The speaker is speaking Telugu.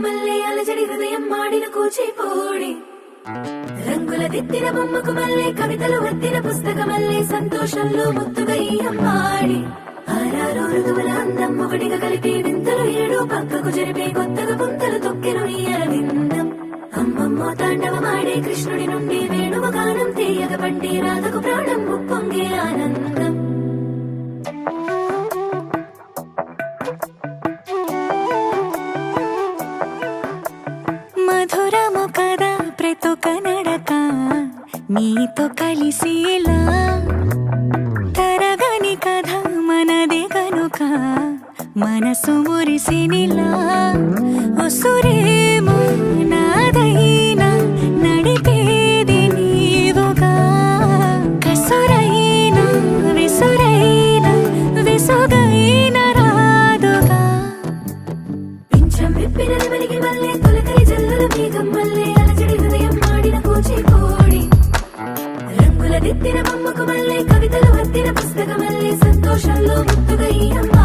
మల్లే అలజడి హృదయం మాడిన కూచిపూడి రంగుల దిద్దిన బొమ్మకు మల్లే కవితలు వద్దిన పుస్తకమల్లే సంతోషంలో ముద్దుగా ఈ అమ్మాడి ఆరారు ఋతువుల అందం ఒకటిగా కలిపి వింతలు ఏడు పక్కకు జరిపే కొత్తగా పుంతలు తొక్కెను ఈ అరవిందం అమ్మమ్మో తాండవమాడే కృష్ణుడి నుండి వేణువ గానం తీయగ పండి రాధకు ప్రాణం ఉప్పొంగే ఆనందం మధురము కదా ప్రతొక నడక నీతో కలిసేలా తరగని కథ మనదే కనుక మనసు మురిసినిలా ఉసురేమో నాదైనా నడిపేది నీవుగా కసురైనా విసురైనా విసుగైన రాదుగా పింఛం విప్పిన నెమలికి మల్లే తొలకరి జల్లుల మేఘం మల్లే అలజడి హృదయం మాడిన కూచిపూడి రంగుల దిద్దిన బొమ్మకు మల్లే కవితలు వద్దిన పుస్తకమల్లే సంతోషంలో ముద్దుగా ఈ అమ్మ